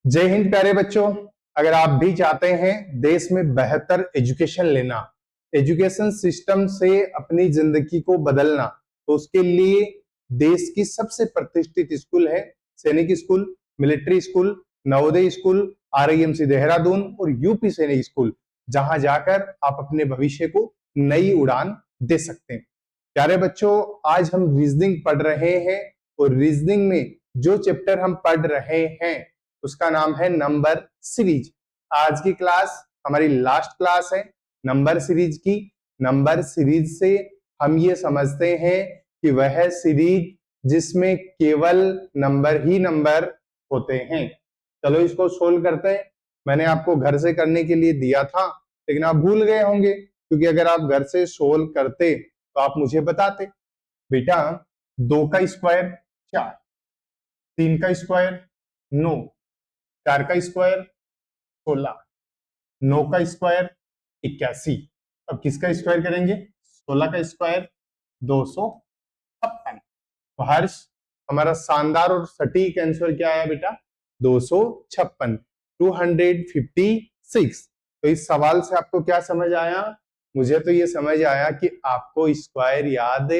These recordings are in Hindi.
जय हिंद प्यारे बच्चों। अगर आप भी चाहते हैं देश में बेहतर एजुकेशन लेना, एजुकेशन सिस्टम से अपनी जिंदगी को बदलना, तो उसके लिए देश की सबसे प्रतिष्ठित स्कूल है सैनिक school, military school, Navodaya school, RIMC Dehradun और यूपी सैनिक स्कूल, जहां जाकर आप अपने भविष्य को नई उड़ान दे सकते हैं। प्यारे बच्चों, आज हम रीजनिंग पढ़ रहे हैं और रीजनिंग में जो चैप्टर हम पढ़ रहे हैं उसका नाम है नंबर सीरीज। आज की क्लास हमारी लास्ट क्लास है नंबर सीरीज की। नंबर सीरीज से हम ये समझते हैं कि वह सीरीज जिसमें केवल नंबर ही नंबर होते हैं। चलो इसको सोल्व करते हैं। मैंने आपको घर से करने के लिए दिया था, लेकिन आप भूल गए होंगे, क्योंकि अगर आप घर से सोल्व करते तो आप मुझे बताते। बेटा, 2 का स्क्वायर 4, 3 का स्क्वायर 9, 4 का स्क्वायर 16, 9 का स्क्वायर 81। अब किसका स्क्वायर करेंगे? 16 का स्क्वायर 256। तो हर्ष, हमारा शानदार और सटीक आंसर क्या आया बेटा? 256, 256। तो इस सवाल से आपको क्या समझ आया? मुझे तो ये समझ आया कि आपको स्क्वायर याद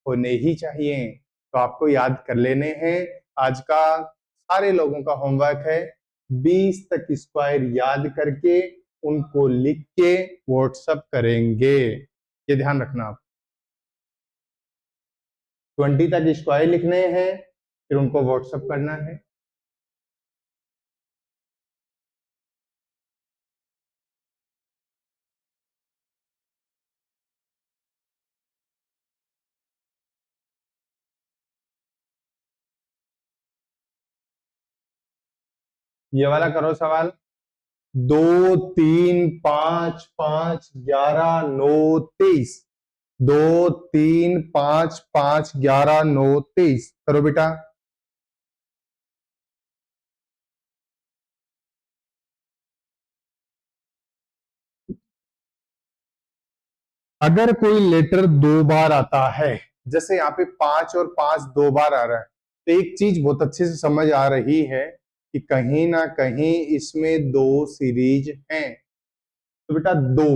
होने ही चाहिए, तो आपको याद कर लेने हैं। आज का सारे लोगों का होमवर्क है 20 तक स्क्वायर याद करके उनको लिख के व्हाट्सएप करेंगे। ये ध्यान रखना आप। 20 तक स्क्वायर लिखने हैं, फिर उनको व्हाट्सएप करना है। ये वाला करो सवाल। 2, 3, 5, 5, 11, 9, 23। 2, 3, 5, 5, 11, 9, 23 करो बेटा। अगर कोई लेटर 2 बार आता है, जैसे यहाँ पे 5 और 5 2 बार आ रहा है, तो एक चीज बहुत अच्छे से समझ आ रही है कि कहीं ना कहीं इसमें 2 सीरीज हैं। तो बेटा 2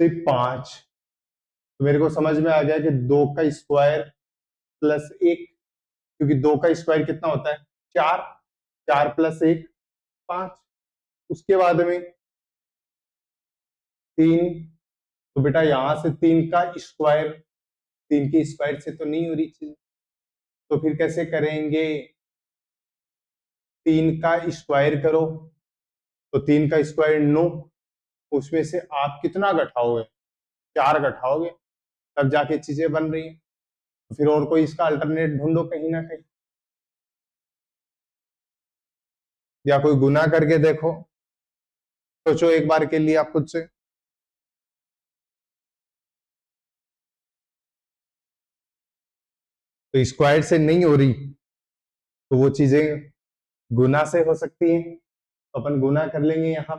से 5, तो मेरे को समझ में आ गया कि 2 का स्क्वायर प्लस 1, क्योंकि 2 का स्क्वायर कितना होता है? 4। 4 प्लस 1 5। उसके बाद में 3। तो बेटा यहां से 3 का स्क्वायर, 3 के स्क्वायर से तो नहीं हो रही चीज, तो फिर कैसे करेंगे? 3 का स्क्वायर करो, तो 3 का स्क्वायर 9। उसमें से आप कितना घटाओगे? 4 घटाओगे, तब जाके चीजें बन रही हैं। तो फिर और कोई इसका अल्टरनेट ढूंढो कहीं ना कहीं, या कोई गुना करके देखो। सोचो एक बार के लिए आप खुद से। तो स्क्वायर से नहीं हो रही, तो वो चीजें गुना से हो सकती हैं, तो अपन गुना कर लेंगे यहाँ।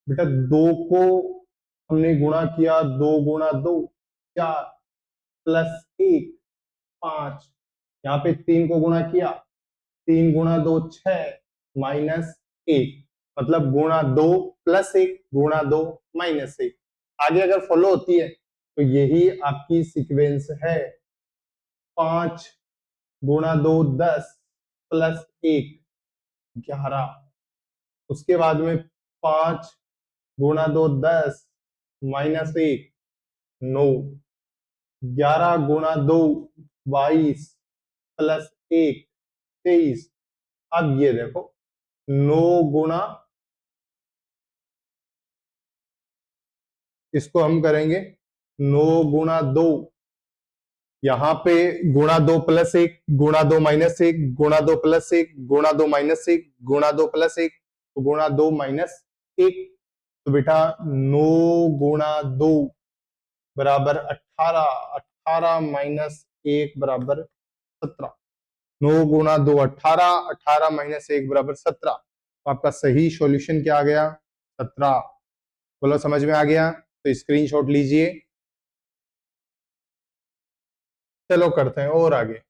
बेटा 2 को हमने गुणा किया, 2 गुणा 2 4 प्लस 1 5। यहाँ पे 3 को गुणा किया, 3 गुणा 2 6 माइनस 1, मतलब गुणा 2 प्लस 1 गुणा 2 माइनस 1। आगे अगर फॉलो होती है तो यही आपकी सीक्वेंस है। 5 गुणा 2 10 प्लस 1 11। उसके बाद में 5 गुणा 2 10 माइनस 1 9। 11 गुणा 2 22 प्लस 1 23। अब ये देखो 9 गुणा, इसको हम करेंगे 9 गुणा 2, यहाँ पे गुणा 2 प्लस 1 गुणा 2 माइनस 1 गुणा 2 प्लस 1 गुणा 2 माइनस 1 गुणा 2 प्लस 1 गुणा 2 माइनस 1। तो बेटा 9 गुणा 2 बराबर 18, 18 माइनस 1 बराबर 17। 9 गुणा 2 18, 18 माइनस 1 बराबर 17। तो आपका सही सॉल्यूशन क्या आ गया? 17। बोलो समझ में आ गया? तो स्क्रीनशॉट लीजिए। चलो करते हैं और आगे।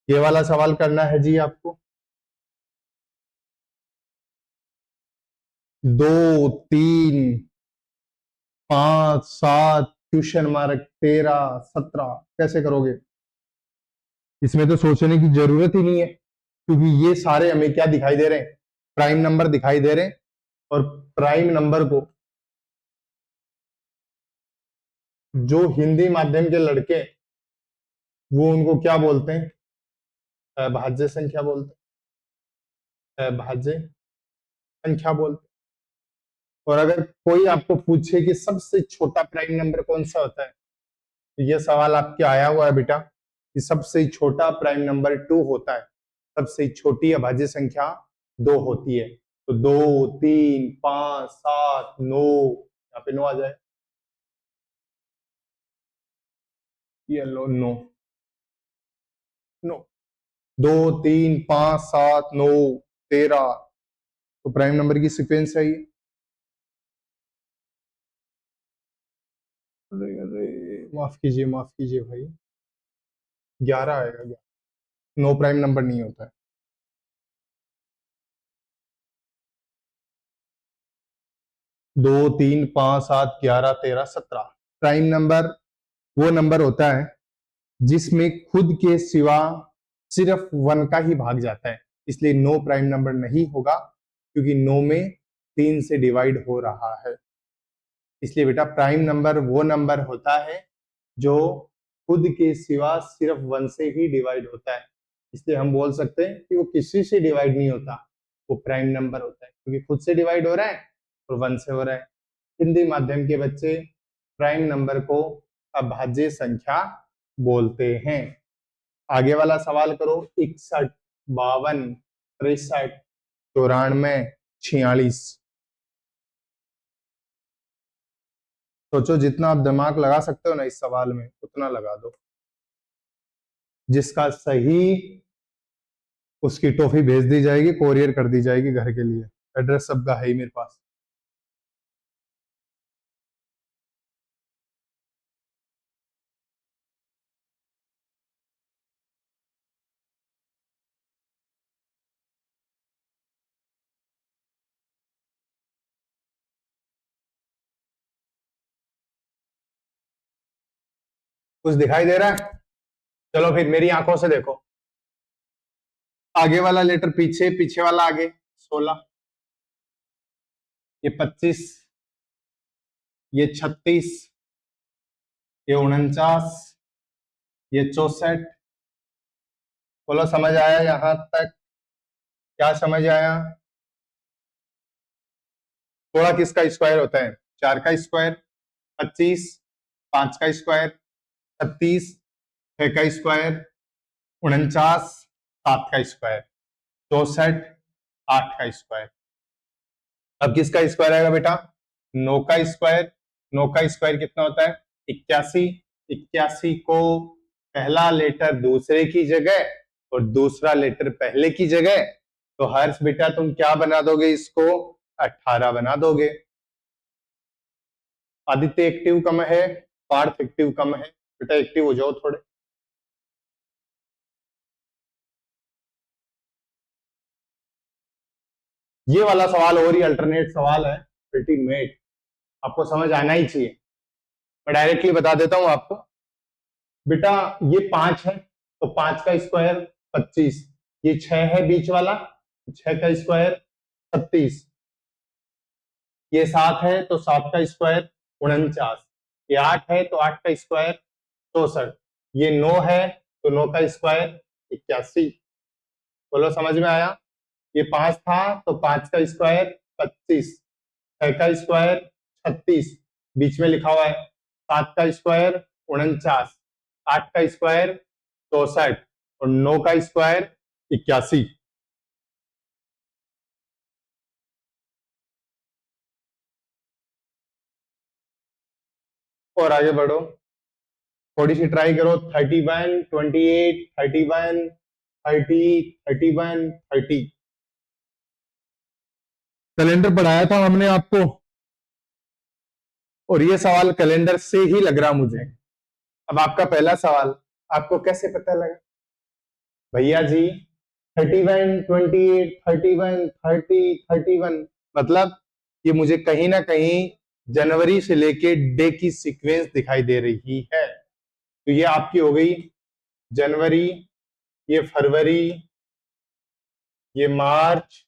ये वाला सवाल करना है जी आपको। 2, 3, 5, 7, क्वेश्चन मार्क 13, 17 कैसे करोगे? इसमें तो सोचने की जरूरत ही नहीं है, क्योंकि ये सारे हमें क्या दिखाई दे रहे हैं? प्राइम नंबर दिखाई दे रहे हैं। और प्राइम नंबर को जो हिंदी माध्यम के लड़के, वो उनको क्या बोलते हैं? अभाज्य संख्या बोलते हैं, अभाज्य संख्या बोलते हैं। और अगर कोई आपको पूछे कि सबसे छोटा प्राइम नंबर कौन सा होता है, तो ये सवाल आपके आया हुआ है बेटा कि सबसे छोटा प्राइम नंबर 2 होता है, सबसे छोटी अभाज्य संख्या 2 होती है। तो 2, 3, 5, 7, 9, यहाँ पे 9 आ जाए, ये लो 9, 9, 2, 3, 5, 7, 9, 13, तो प्राइम नंबर की सीक्वेंस है ये। अरे अरे, माफ कीजिए भाई, 11 आएगा, 9 प्राइम नंबर नहीं होता है। 2, 3, 5, 7, 11, 13, 17 प्राइम नंबर वो नंबर होता है जिसमें खुद के सिवा सिर्फ 1 का ही भाग जाता है, इसलिए 9 प्राइम नंबर नहीं होगा, क्योंकि 9 में 3 से डिवाइड हो रहा है। इसलिए बेटा प्राइम नंबर वो नंबर होता है जो खुद के सिवा सिर्फ 1 से ही डिवाइड होता है। इसलिए हम बोल सकते हैं कि वो किसी से डिवाइड नहीं होता, वो प्राइम नंबर होता है, क्योंकि खुद से डिवाइड हो रहा है और 1 से हो रहा है। हिंदी माध्यम के बच्चे प्राइम नंबर को अभाज्य संख्या बोलते हैं। आगे वाला सवाल करो। 61, 52, 63, 94, 46। सोचो, जितना आप दिमाग लगा सकते हो ना इस सवाल में, उतना लगा दो। जिसका सही, उसकी टॉफी भेज दी जाएगी, कोरियर कर दी जाएगी घर के लिए। एड्रेस सबका है ही मेरे पास। कुछ दिखाई दे रहा है? चलो फिर मेरी आंखों से देखो। आगे वाला लेटर पीछे, पीछे वाला आगे। 16, ये 25, ये 36, ये 49, ये 64। बोलो समझ आया यहां तक? क्या समझ आया? थोड़ा किसका स्क्वायर होता है? 4 का स्क्वायर, 25, 5 का स्क्वायर, 36, 6 का स्क्वायर, 49, 7 का स्क्वायर, 64, 8 का स्क्वायर। अब किसका स्क्वायर आएगा बेटा? 9 का स्क्वायर। 9 का स्क्वायर कितना होता है? 81। 81 को पहला लेटर दूसरे की जगह और दूसरा लेटर पहले की जगह, तो हर्ष बेटा तुम क्या बना दोगे इसको? 18 बना दोगे। आदित्य एक्टिव कम है, पार्थ एक्टिव कम है, बेटा एक्टिव हो जाओ थोड़े। ये वाला सवाल और ही अल्टरनेट सवाल है, अल्टीमेट, आपको समझ आना ही चाहिए। मैं डायरेक्टली बता देता हूं आपको। बेटा ये 5 है, तो 5 का स्क्वायर 25। ये 6 है बीच वाला, 6 का स्क्वायर 36। ये 7 है तो 7 का स्क्वायर 49। ये 8 है तो 8 का स्क्वायर 64। ये 9 है तो 9 का स्क्वायर 81। बोलो समझ में आया? ये 5 था तो 5 का स्क्वायर 25, 6 का स्क्वायर 36, बीच में लिखा हुआ है 7 का स्क्वायर 49, 8 का स्क्वायर 64 और 9 का स्क्वायर 81। और आगे बढ़ो, थोड़ी सी ट्राई करो। 31, 28, 31, 30, 31, 30। कैलेंडर पढ़ाया था हमने आपको, और ये सवाल कैलेंडर से ही लग रहा मुझे। अब आपका पहला सवाल, आपको कैसे पता लगा? भैया जी 31, 28, 31, 30, 31, मतलब ये मुझे कहीं ना कहीं जनवरी से लेके डे की सीक्वेंस दिखाई दे रही है। तो ये आपकी हो गई जनवरी, ये फरवरी, ये मार्च,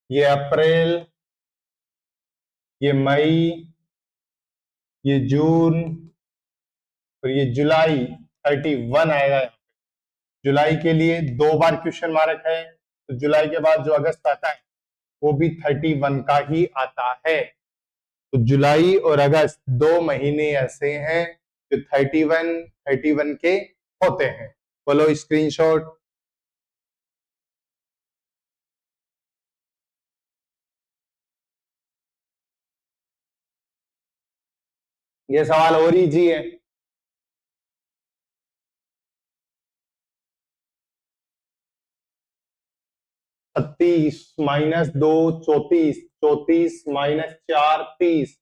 ये अप्रैल, ये मई, ये जून और ये जुलाई। 31 आएगा। जुलाई के लिए 2 बार क्वेश्चन मार्क है, तो जुलाई के बाद जो अगस्त आता है वो भी 31 का ही आता है। तो जुलाई और अगस्त 2 महीने ऐसे हैं जो 31 के होते हैं। बोलो स्क्रीनशॉट। ये सवाल और इजी है। 36 - 2 34, 34 - 4 30,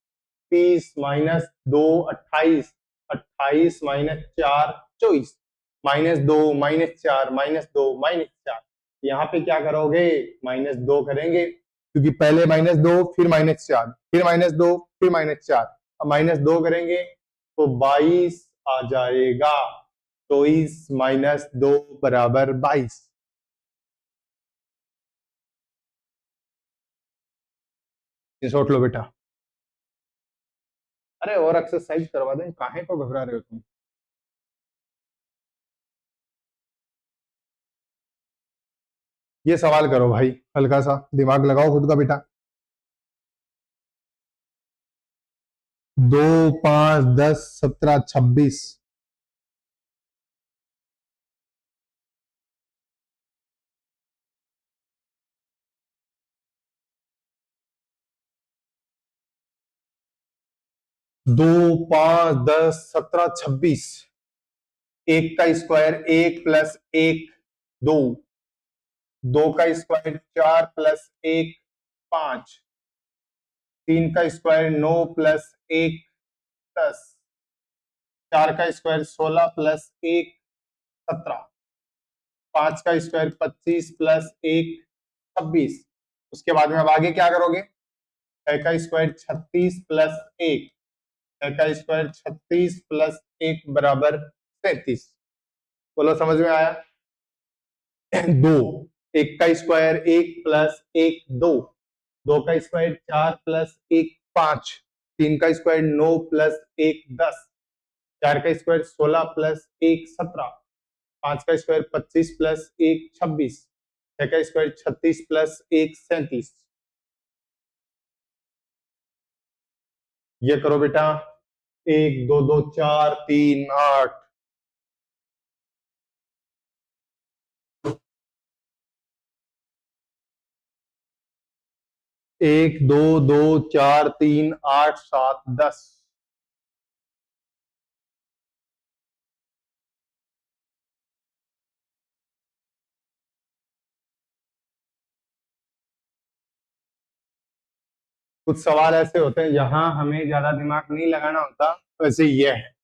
30 - 2 28, 28 - 4 24, -2 -4 -2 -4। यहाँ पे क्या करोगे? -2 करेंगे, क्योंकि पहले -2 फिर -4 फिर -2 फिर -4, अब -2 करेंगे तो 22 आ जाएगा। 24 - 2 बराबर 22। सोच लो बेटा। अरे और एक्सरसाइज करवा दें, काहे को घबरा रहे हो तुम? ये सवाल करो भाई, हल्का सा दिमाग लगाओ खुद का बेटा। 2, 5, 10, 17, 26। 2, 5, 10, 17, 26। एक का स्क्वायर 1 + 1 2, 2 का स्क्वायर 4 + 1 5, 3 का स्क्वायर 9 + 1 10, 4 का स्क्वायर 16 + 1 17, 5 का स्क्वायर 25 + 1 26। उसके बाद में अब आगे क्या करोगे? 6 का स्क्वायर 36 + 1, 6 का स्क्वायर 36 + 1 बराबर 37। बोलो समझ में आया? 2, 1 का स्क्वायर 1 + 1 2, 2 का स्क्वायर 4 + 1 5, 3 का स्क्वायर 9 + 1 10, 4 का स्क्वायर 16 + 1 17, 5 का स्क्वायर 25 + 1 26, 6 का स्क्वायर 36 + 1 37। ये करो बेटा। 1 2 2 4 3 8। 1 2 2 4 3 8 7 10। कुछ सवाल ऐसे होते हैं जहां हमें ज्यादा दिमाग नहीं लगाना होता, वैसे ये है।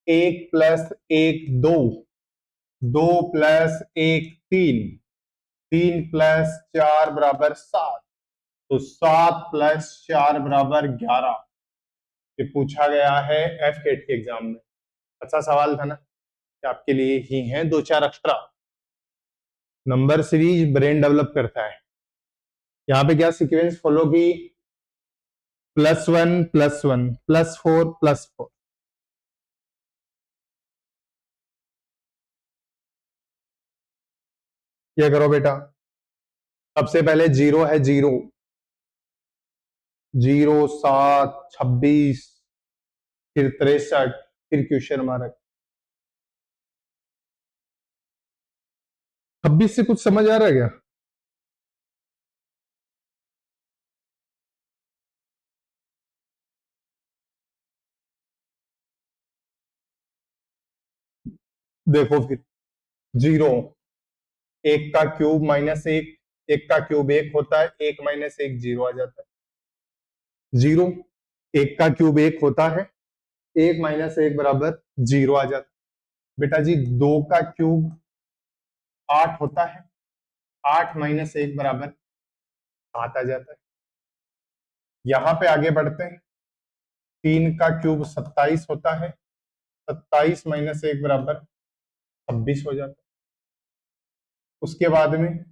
1 + 1 2, 2 + 1 3, 3 + 4 बराबर 7, तो 7 + 4 बराबर 11। ये पूछा गया है एफ केट के एग्जाम में। अच्छा सवाल था ना, कि आपके लिए ही है 2 4 extra. Number series brain develop करता है। यहाँ पे क्या सीक्वेंस फॉलो की? +1 +1 +4 +4। ये करो बेटा। सबसे पहले जीरो है, जीरो, 0 7 26, फिर 63, फिर क्वेश्चन मार्क। 26 से कुछ समझ आ रहा है क्या? देखो फिर, 0, 1 का क्यूब -1, 1 का क्यूब 1 होता है, 1 - 1 0 आ जाता है। 0, 1 का क्यूब 1 होता है, 1 - 1 बराबर 0 आ जाता है। बेटा जी 2 का क्यूब 8 होता है, 8 माइनस 1 बराबर 7 आ जाता है। यहां पे आगे बढ़ते हैं, 3 का क्यूब 27 होता है, 27 माइनस 1 बराबर 26 हो जाता है। उसके बाद में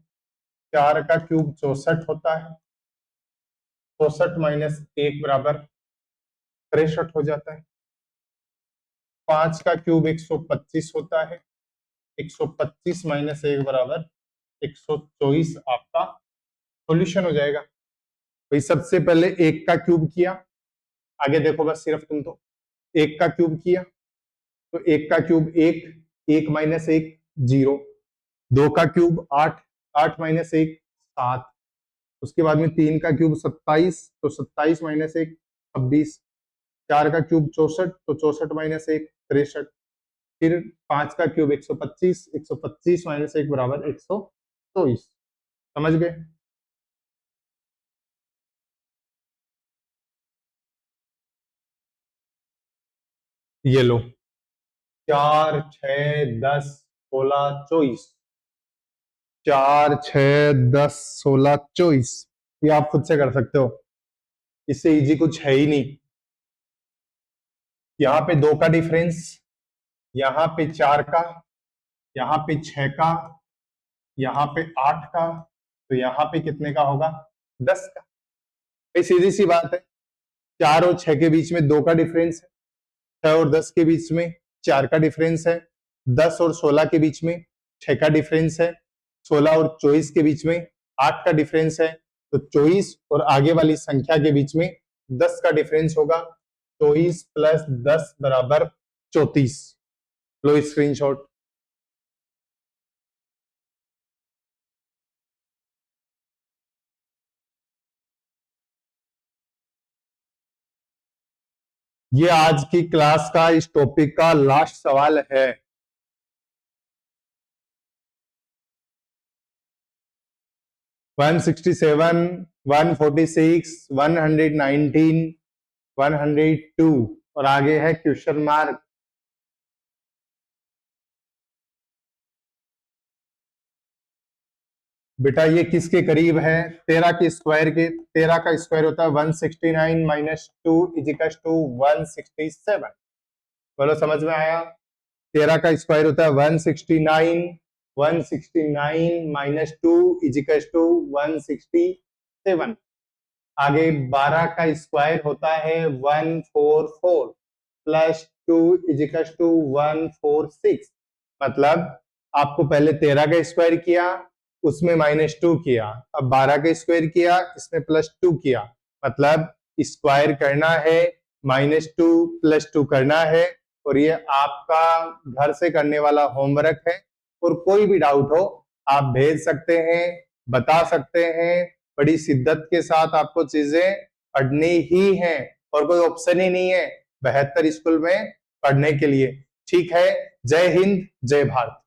4 का क्यूब 64 होता है, 64 माइनस 1 बराबर 63 हो जाता है। 5 का क्यूब 125 होता है, 125 माइनस 1 बराबर 124 आपका सॉल्यूशन हो जाएगा। भाई सबसे पहले 1 का क्यूब किया, आगे देखो बस सिर्फ तुम तो 1 का क्यूब किया, तो 1 का क्यूब 1, 1 माइनस 1 0, 2 का क्यूब 8, 8 माइनस 1 7, उसके बाद में 3 का क्यूब 27, तो 27 माइनस 1 26, 4 का क्यूब 64, तो 64 माइनस 1 63, फिर 5 का क्यूब 125, 125 माइनस 1 बराबर 124। समझ गए? ये लो 4 6 10 16 24, 4 6 10 16 24, ये आप खुद से कर सकते हो, इससे इजी कुछ है ही नहीं। यहाँ पे 2 का डिफरेंस, यहाँ पे 4 का, यहाँ पे 6 का, यहाँ पे 8 का, तो यहाँ पे कितने का होगा? 10 का। ये सीधी सी बात है, 4 और 6 के बीच में 2 का डिफरेंस है, 6 और 10 के बीच में 4 का डिफरेंस है, 10 और 16 के बीच में 6 का डिफरेंस है, 16 और 24 के बीच में 8 का डिफरेंस है, तो 24 और आगे वाली संख्या के बीच में 10 का डिफरेंस होगा। 24 प्लस 10 बराबर 34। लो स्क्रीनशॉट। ये आज की क्लास का इस टॉपिक का लास्ट सवाल है। वन 167, 146, 119, 102 और आगे है क्वेश्चन मार्क। बेटा ये किसके करीब है? 13 के स्क्वायर के, 13 का स्क्वायर होता है 169 माइनस 2 इजिकल्स टू 167। बोलो समझ में आया? 13 का स्क्वायर होता है 169, 169 माइनस 2 इजिकल्स टू 167। आगे 12 का स्क्वायर होता है 144 प्लस 2 इजिकल्स टू 146। मतलब आपको पहले 13 का स्क्वायर किया, उसमें -2 किया, अब 12 का स्क्वायर किया, इसमें +2 किया, मतलब स्क्वायर करना है, -2 +2 करना है। और ये आपका घर से करने वाला होमवर्क है, और कोई भी डाउट हो आप भेज सकते हैं, बता सकते हैं। बड़ी शिद्दत के साथ आपको चीजें पढ़नी ही हैं, और कोई ऑप्शन ही नहीं है 72 स्कूल में पढ़ने के लिए। ठीक है, जय हिंद, जय भारत।